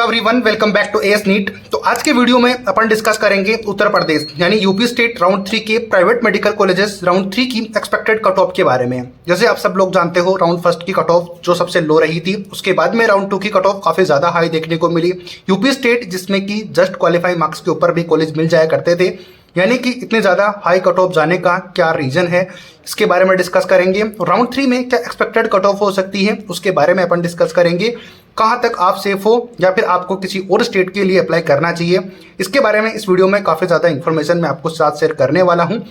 Everyone, welcome back to AS NEET. तो आज के वीडियो में अपन डिस्कस करेंगे उत्तर प्रदेश यानी यूपी स्टेट राउंड 3 के प्राइवेट मेडिकल कॉलेजेस राउंड 3 की एक्सपेक्टेड कट ऑफ के बारे में। जैसे आप सब लोग जानते हो, राउंड फर्स्ट की कट ऑफ जो सबसे लो रही थी, उसके बाद में राउंड 2 की कट ऑफ काफी ज्यादा हाई देखने को मिली। यूपी स्टेट जिसमें कि जस्ट क्वालिफाई मार्क्स के ऊपर भी कॉलेज मिल जाया करते थे, यानी कि इतने ज़्यादा हाई कट ऑफ जाने का क्या रीज़न है, इसके बारे में डिस्कस करेंगे। राउंड 3 में क्या एक्सपेक्टेड कट ऑफ हो सकती है, उसके बारे में अपन डिस्कस करेंगे। कहाँ तक आप सेफ हो या फिर आपको किसी और स्टेट के लिए अप्लाई करना चाहिए, इसके बारे में इस वीडियो में काफ़ी ज़्यादा इन्फॉर्मेशन मैं आपको साथ शेयर करने वाला हूँ।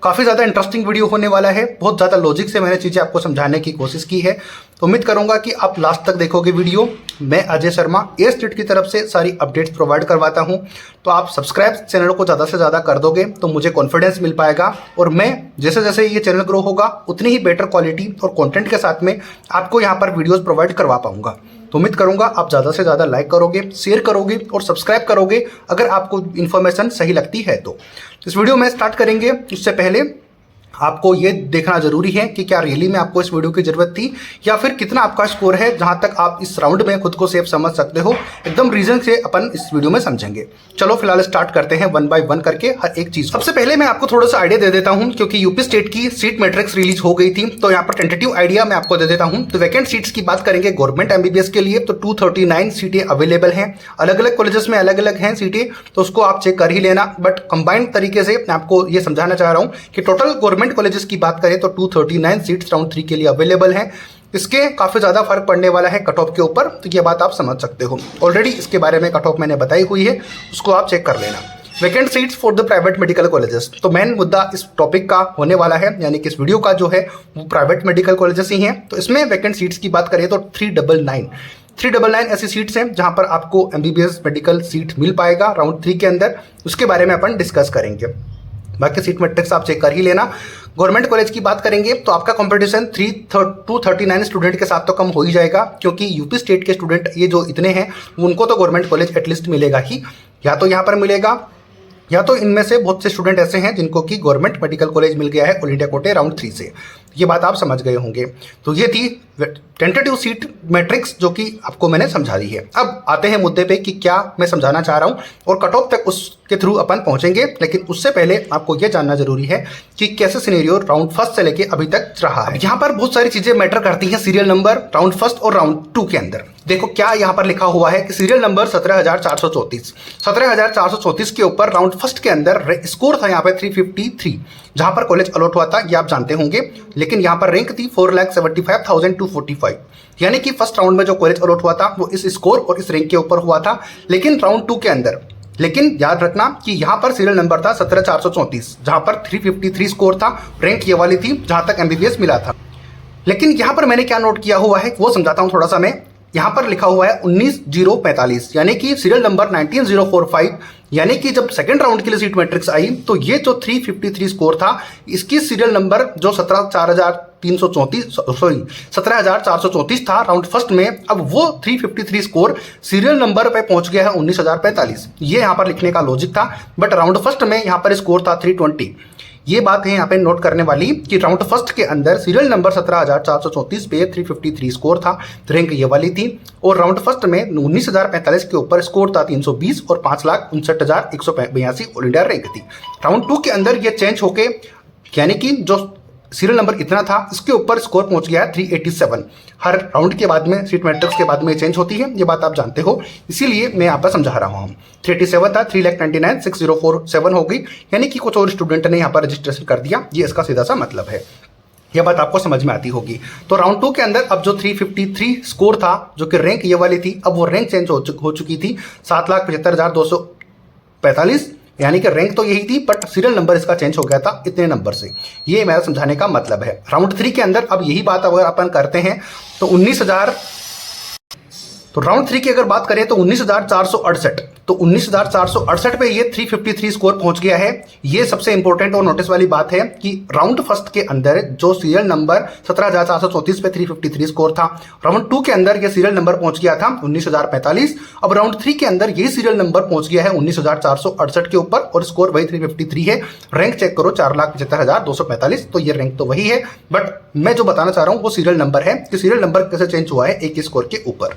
काफ़ी ज़्यादा इंटरेस्टिंग वीडियो होने वाला है। बहुत ज़्यादा लॉजिक से मैंने चीज़ें आपको समझाने की कोशिश की है, तो उम्मीद करूंगा कि आप लास्ट तक देखोगे वीडियो। मैं अजय शर्मा एएस नीट की तरफ से सारी अपडेट्स प्रोवाइड करवाता हूं, तो आप सब्सक्राइब चैनल को ज़्यादा से ज़्यादा कर दोगे तो मुझे कॉन्फिडेंस मिल पाएगा, और मैं जैसे जैसे ये चैनल ग्रो होगा उतनी ही बेटर क्वालिटी और कंटेंट के साथ में आपको यहाँ पर वीडियोज़ प्रोवाइड करवा पाऊंगा। तो उम्मीद करूंगा आप ज़्यादा से ज़्यादा लाइक करोगे, शेयर करोगे और सब्सक्राइब करोगे अगर आपको इन्फॉर्मेशन सही लगती है। तो इस वीडियो में स्टार्ट करेंगे, उससे पहले आपको ये देखना जरूरी है कि क्या रियली में आपको इस वीडियो की जरूरत थी या फिर कितना आपका स्कोर है जहां तक आप इस राउंड में खुद को सेफ समझ सकते हो। एकदम रीजन से अपन इस वीडियो में समझेंगे। चलो फिलहाल स्टार्ट करते हैं वन बाय वन करके हर एक चीज। सबसे पहले मैं आपको थोड़ा सा आइडिया दे देता हूं, क्योंकि यूपी स्टेट की सीट मैट्रिक्स रिलीज हो गई थी, तो यहाँ पर टेंटेटिव आइडिया मैं आपको दे देता हूं। तो वैकेंट सीट्स की बात करेंगे गवर्नमेंट एमबीबीएस के लिए, तो 239 सीटें अवेलेबल हैं। अलग अलग कॉलेजेस में अलग अलग हैं सीटें, तो उसको आप चेक कर ही लेना। बट कंबाइंड तरीके से मैं आपको ये समझाना चाह रहा हूँ कि टोटल गवर्नमेंट कॉलेजेस की बात करें तो 239 सीट्स राउंड 3 के लिए अवेलेबल हैं। इसके काफी ज्यादा फर्क पड़ने वाला है कट ऑफ के ऊपर, तो ये बात आप समझ सकते हो। ऑलरेडी इसके बारे में कट ऑफ मैंने बताई हुई है, उसको आप चेक कर लेना। Vacant seats for the private medical colleges, तो मेन मुद्दा इस टॉपिक का होने वाला है, यानी कि इस वीडियो का जो है वो प्राइवेट मेडिकल कॉलेजेस ही हैं। तो इसमें वैकेंट सीट्स की बात करें तो 399 ऐसी सीट्स हैं जहां पर आपको एमबीबीएस मेडिकल सीट मिल पाएगा राउंड 3 के अंदर। उसके बारे में अपन डिस्कस करेंगे। बाकी सीट मैट्रिक्स आप चेक कर ही लेना। गवर्नमेंट कॉलेज की बात करेंगे तो आपका कंपटीशन 239 स्टूडेंट के साथ तो कम हो ही जाएगा, क्योंकि यूपी स्टेट के स्टूडेंट ये जो इतने हैं उनको तो गवर्नमेंट कॉलेज एटलीस्ट मिलेगा ही, या तो यहाँ पर मिलेगा या तो इनमें से बहुत से स्टूडेंट ऐसे हैं जिनको कि गवर्नमेंट मेडिकल कॉलेज मिल गया है ऑल इंडिया कोटे राउंड 3 से। ये बात आप समझ गए होंगे। तो ये थी टेंटेटिव सीट मैट्रिक्स जो कि आपको मैंने समझा दी है। अब आते हैं मुद्दे पे कि क्या मैं समझाना चाह रहा हूँ, और कट ऑफ तक उसके थ्रू अपन पहुंचेंगे। लेकिन उससे पहले आपको यह जानना जरूरी है कि कैसे सिनेरियो राउंड फर्स्ट से लेके अभी तक रहा है। यहाँ पर बहुत सारी चीजें मैटर करती हैं सीरियल नंबर राउंड फर्स्ट और राउंड 2 के अंदर। देखो क्या यहाँ पर लिखा हुआ है कि सीरियल नंबर 17,434 के ऊपर राउंड फर्स्ट के अंदर स्कोर था यहाँ पे 353, जहां पर कॉलेज अलॉट हुआ था, ये आप जानते होंगे। लेकिन यहाँ पर रैंक थी 4,75,245, यानी कि फर्स्ट राउंड में जो कॉलेज अलॉट हुआ था वो इस स्कोर और इस रैंक के ऊपर हुआ था। लेकिन राउंड 2 के अंदर, लेकिन याद रखना कि यहाँ पर सीरियल नंबर था 17,434, जहां पर 353 स्कोर था, रैंक ये वाली थी जहां तक एमबीबीएस मिला था। लेकिन यहाँ पर मैंने क्या नोट किया हुआ है वो समझाता हूँ थोड़ा सा मैं। यहाँ पर लिखा हुआ है 19,045, यानी कि सीरियल नंबर 19,045, यानी कि जब सेकंड राउंड के लिए सीट मैट्रिक्स आई तो ये जो 353 स्कोर था, इसकी सीरियल नंबर जो 17,434 था राउंड फर्स्ट में, अब वो 353 स्कोर सीरियल नंबर पे पहुंच गया है 19,045। ये यहाँ पर लिखने का लॉजिक था। बट राउंड फर्स्ट में यहाँ पर स्कोर था 320। ये बात है यहाँ पे नोट करने वाली कि राउंड फर्स्ट के अंदर सीरियल नंबर 17,434 पे 353 स्कोर था, रैंक ये वाली थी। और राउंड फर्स्ट में 19,045 के ऊपर स्कोर था 320 और 5,59,182 ऑल इंडिया रैंक थी। राउंड 2 के अंदर ये चेंज होके, यानी कि जो सीरियल नंबर इतना था इसके ऊपर स्कोर पहुंच गया है 387। हर राउंड के बाद में सीट मैट्रिक्स के बाद में चेंज होती है, ये बात आप जानते हो, इसीलिए मैं यहाँ पर समझा रहा हूँ। 387 था, 3,99,6,047 हो गई, यानी कि कुछ और स्टूडेंट ने यहाँ पर रजिस्ट्रेशन कर दिया। ये इसका सीधा सा मतलब है, यह बात आपको समझ में आती होगी। तो राउंड 2 के अंदर अब जो 353 स्कोर था, जो कि रैंक ये वाली थी, अब वो रैंक चेंज हो चुकी थी 7,75,245, यानी कि रैंक तो यही थी बट सीरियल नंबर इसका चेंज हो गया था इतने नंबर से। ये मेरा समझाने का मतलब है। राउंड 3 के अंदर अब यही बात अगर अपन करते हैं तो 19,000, तो राउंड 3 की अगर बात करें तो 19,468, तो 19,468 पे ये 353 स्कोर पहुंच गया है। ये सबसे इंपॉर्टेंट और नोटिस वाली बात है कि राउंड फर्स्ट के अंदर जो सीरियल नंबर 17,434 पे 353 स्कोर था, राउंड 2 के अंदर ये सीरियल नंबर पहुंच गया था 19,045। अब राउंड 3 के अंदर ये सीरियल नंबर पहुंच गया है 19,468 के ऊपर और स्कोर वही 353 है। रैंक चेक करो 4,75,245, तो ये रैंक तो वही है। बट मैं जो बताना चाह रहा हूं वो सीरियल नंबर है कि सीरियल नंबर कैसे चेंज हुआ है एक स्कोर के ऊपर।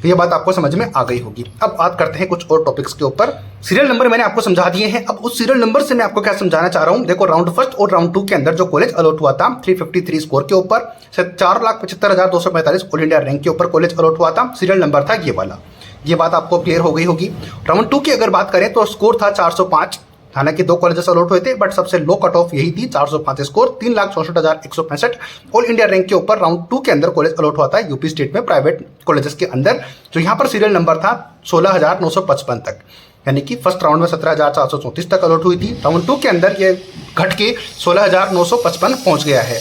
ये बात आपको समझ में आ गई होगी। अब बात करते हैं कुछ और टॉपिक्स के ऊपर। सीरियल नंबर मैंने आपको समझा दिए हैं, अब उस सीरियल नंबर से मैं आपको क्या समझाना चाह रहा हूँ। देखो, राउंड फर्स्ट और राउंड 2 के अंदर जो कॉलेज अलॉट हुआ था 353 स्कोर के ऊपर, 4,75,245 ऑल इंडिया रैंक के ऊपर कॉलेज अलॉट हुआ था, सीरियल नंबर था ये वाला। ये बात आपको क्लियर हो गई होगी। राउंड 2 की अगर बात करें तो स्कोर था 405, हालांकि 2 कॉलेजेस अलॉट हुए थे, बट सबसे लो कट ऑफ यही थी, 405 स्कोर, 3,64,165 ऑल इंडिया रैंक के ऊपर राउंड 2 के अंदर कॉलेज अलॉट हुआ था यूपी स्टेट में प्राइवेट कॉलेजेस के अंदर। जो यहाँ पर सीरियल नंबर था 16,955 तक, यानी कि फर्स्ट राउंड में 17,434 तक अलॉट हुई थी, राउंड 2 के अंदर ये घट के 16,955 पहुंच गया है।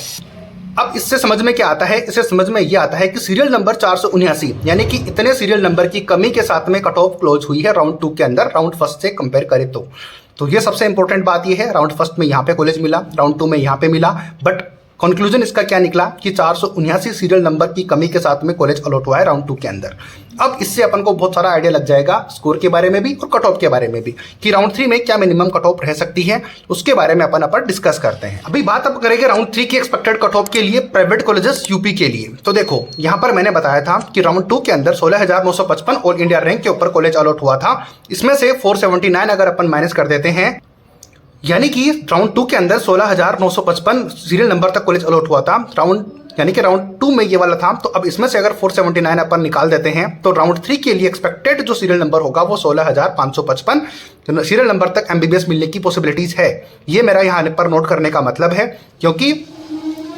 अब इससे समझ में क्या आता है, इससे समझ में ये आता है कि सीरियल नंबर 479, यानी कि इतने सीरियल नंबर की कमी के साथ में कट ऑफ क्लोज हुई है राउंड 2 के अंदर, राउंड फर्स्ट से कंपेयर करें तो ये सबसे इंपॉर्टेंट बात ये है। राउंड फर्स्ट में यहाँ पे कॉलेज मिला, राउंड 2 में यहाँ पे मिला, बट कंक्लूजन इसका क्या निकला कि 479 सीरियल नंबर की कमी के साथ में कॉलेज अलॉट हुआ है राउंड 2 के अंदर। अब इससे अपन को बहुत सारा आइडिया लग जाएगा स्कोर के बारे में भी और कट ऑफ के बारे में भी, कि राउंड 3 में क्या मिनिमम कट ऑफ रह सकती है, उसके बारे में अपन डिस्कस करते हैं। अभी बात अब करेंगे राउंड 3 की एक्सपेक्टेड कट ऑफ के लिए प्राइवेट कॉलेजेस यूपी के लिए। तो देखो, यहाँ पर मैंने बताया था कि राउंड 2 के अंदर 16,955 ऑल इंडिया रैंक के ऊपर कॉलेज अलॉट हुआ था। इसमें से 479 अगर अपन माइनस कर देते हैं, यानी कि राउंड 2 के अंदर 16,955 सीरियल नंबर तक कॉलेज अलॉट हुआ था, यानी कि राउंड 2 में ये वाला था। तो अब इसमें से अगर 479 अपन निकाल देते हैं तो राउंड 3 के लिए एक्सपेक्टेड जो सीरियल नंबर होगा वो 16,555 सीरियल नंबर तक एमबीबीएस मिलने की पॉसिबिलिटीज है। ये मेरा यहाँ पर नोट करने का मतलब है, क्योंकि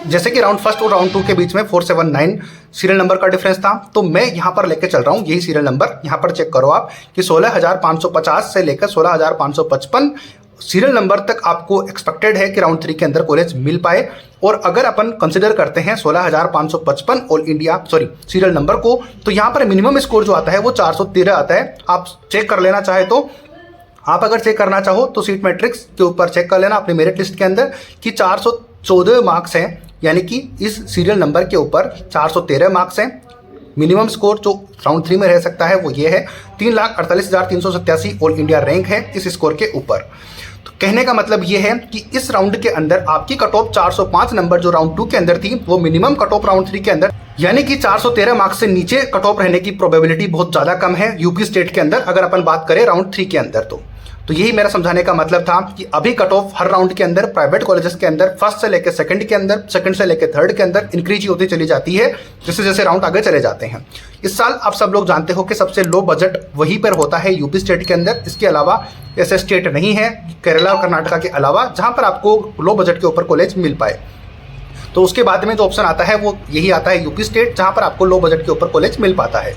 जैसे कि राउंड फर्स्ट और राउंड 2 के बीच में 479 सीरियल नंबर का डिफरेंस था, तो मैं यहाँ पर लेके चल रहा हूँ यही सीरियल नंबर। यहाँ पर चेक करो आप कि 16,550 से लेकर 16,555 सीरियल नंबर तक आपको एक्सपेक्टेड है कि राउंड 3 के अंदर कॉलेज मिल पाए। और अगर अपन कंसिडर करते हैं 16,555 ऑल इंडिया सीरियल नंबर को, तो यहाँ पर मिनिमम स्कोर जो आता है वो 413 आता है। आप चेक कर लेना चाहे तो, आप अगर चेक करना चाहो तो सीट मैट्रिक्स के ऊपर चेक कर लेना अपने मेरिट लिस्ट के अंदर कि 414 मार्क्स हैं, यानी कि इस सीरियल नंबर के ऊपर 413 मार्क्स हैं। मिनिमम स्कोर जो राउंड 3 में रह सकता है वो ये है, 3,48,387 ऑल इंडिया रैंक है इस स्कोर के ऊपर। तो कहने का मतलब ये है कि इस राउंड के अंदर आपकी कट ऑफ 405 नंबर जो राउंड 2 के अंदर थी, वो मिनिमम कट ऑफ राउंड 3 के अंदर, यानी कि 413 मार्क्स से नीचे कट ऑफ रहने की प्रोबेबिलिटी बहुत ज़्यादा कम है यूपी स्टेट के अंदर, अगर अपन बात करें राउंड 3 के अंदर। तो यही मेरा समझाने का मतलब था कि अभी कट ऑफ हर राउंड के अंदर प्राइवेट कॉलेजेस के अंदर फर्स्ट से लेकर सेकंड के अंदर, सेकंड से लेकर थर्ड के अंदर इंक्रीज होती चली जाती है जैसे जैसे राउंड आगे चले जाते हैं। इस साल आप सब लोग जानते हो कि सबसे लो बजट वहीं पर होता है यूपी स्टेट के अंदर। इसके अलावा ऐसे स्टेट नहीं है केरला और कर्नाटका के अलावा जहाँ पर आपको लो बजट के ऊपर कॉलेज मिल पाए। तो उसके बाद में जो ऑप्शन आता है वो यही आता है यूपी स्टेट, जहाँ पर आपको लो बजट के ऊपर कॉलेज मिल पाता है।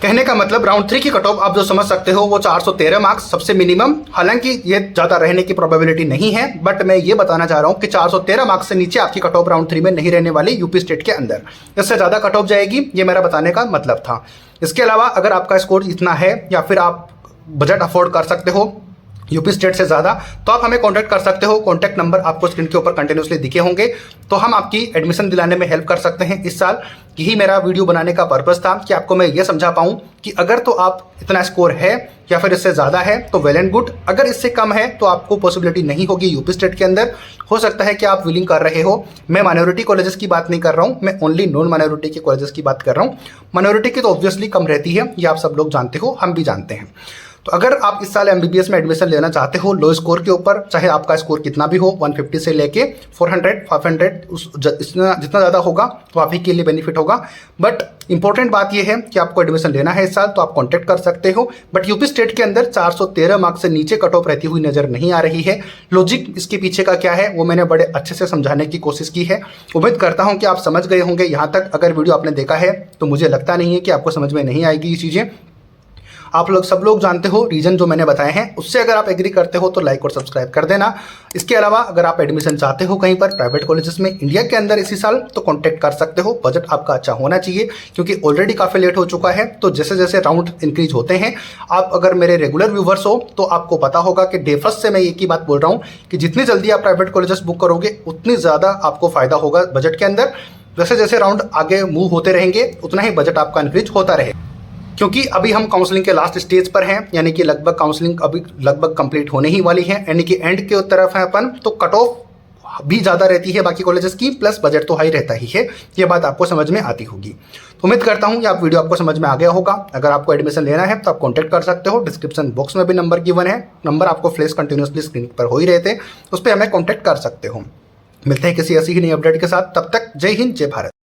कहने का मतलब राउंड 3 की कट ऑफ आप जो समझ सकते हो वो 413 मार्क्स सबसे मिनिमम, हालांकि ये ज़्यादा रहने की प्रोबेबिलिटी नहीं है, बट मैं ये बताना चाह रहा हूँ कि 413 मार्क्स से नीचे आपकी कट ऑफ राउंड 3 में नहीं रहने वाली यूपी स्टेट के अंदर। इससे ज़्यादा कट ऑफ जाएगी, ये मेरा बताने का मतलब था। इसके अलावा अगर आपका स्कोर इतना है या फिर आप बजट अफोर्ड कर सकते हो यूपी स्टेट से ज़्यादा, तो आप हमें कांटेक्ट कर सकते हो। कांटेक्ट नंबर आपको स्क्रीन के ऊपर कंटिन्यूसली दिखे होंगे, तो हम आपकी एडमिशन दिलाने में हेल्प कर सकते हैं इस साल। यही मेरा वीडियो बनाने का पर्पस था कि आपको मैं ये समझा पाऊँ कि अगर तो आप इतना स्कोर है या फिर इससे ज़्यादा है तो वेल एंड गुड, अगर इससे कम है तो आपको पॉसिबिलिटी नहीं होगी यूपी स्टेट के अंदर। हो सकता है कि आप विलिंग कर रहे हो। मैं माइनॉरिटी कॉलेजेस की बात नहीं कर रहा हूँ, मैं ओनली नॉन माइनॉरिटी के कॉलेजेस की बात कर रहा हूँ। माइनॉरिटी की तो ऑब्वियसली कम रहती है, ये आप सब लोग जानते हो, हम भी जानते हैं। तो अगर आप इस साल एमबीबीएस में एडमिशन लेना चाहते हो लो स्कोर के ऊपर, चाहे आपका स्कोर कितना भी हो, 150 से लेके 400 500 जितना ज़्यादा होगा तो आप ही के लिए बेनिफिट होगा। बट इंपॉर्टेंट बात यह है कि आपको एडमिशन लेना है इस साल तो आप कांटेक्ट कर सकते हो। बट यूपी स्टेट के अंदर 413 मार्क्स से नीचे कट ऑफ रहती हुई नज़र नहीं आ रही है। लॉजिक इसके पीछे का क्या है वो मैंने बड़े अच्छे से समझाने की कोशिश की है। उम्मीद करता हूँ कि आप समझ गए होंगे यहाँ तक। अगर वीडियो आपने देखा है तो मुझे लगता नहीं है कि आपको समझ में नहीं आएगी ये चीज़ें। आप लोग सब लोग जानते हो रीजन जो मैंने बताए हैं, उससे अगर आप एग्री करते हो तो लाइक और सब्सक्राइब कर देना। इसके अलावा अगर आप एडमिशन चाहते हो कहीं पर प्राइवेट कॉलेजेस में इंडिया के अंदर इसी साल तो कांटेक्ट कर सकते हो। बजट आपका अच्छा होना चाहिए क्योंकि ऑलरेडी काफ़ी लेट हो चुका है। तो जैसे जैसे राउंड इंक्रीज होते हैं, आप अगर मेरे रेगुलर व्यूवर्स हो तो आपको पता होगा कि डे फर्स्ट से मैं एक ही बात बोल रहा हूँ कि जितनी जल्दी आप प्राइवेट कॉलेजेस बुक करोगे उतनी ज़्यादा आपको फ़ायदा होगा बजट के अंदर। जैसे जैसे राउंड आगे मूव होते रहेंगे उतना ही बजट आपका इंक्रीज होता रहे, क्योंकि अभी हम काउंसलिंग के लास्ट स्टेज पर हैं, यानी कि लगभग काउंसलिंग अभी लगभग कंप्लीट होने ही वाली है, यानी कि एंड के तरफ है अपन। तो कट ऑफ भी ज़्यादा रहती है बाकी कॉलेजेस की, प्लस बजट तो हाई रहता ही है। ये बात आपको समझ में आती होगी। तो उम्मीद करता हूँ कि आप वीडियो आपको समझ में आ गया होगा। अगर आपको एडमिशन लेना है तो आप कॉन्टैक्ट कर सकते हो। डिस्क्रिप्शन बॉक्स में भी नंबर गिवन है, नंबर आपको फ्लैश कंटिन्यूसली स्क्रीन पर हो ही रहे थे, उस पर हमें कॉन्टैक्ट कर सकते हो। मिलते हैं किसी ऐसी ही नई अपडेट के साथ, तब तक जय हिंद जय भारत।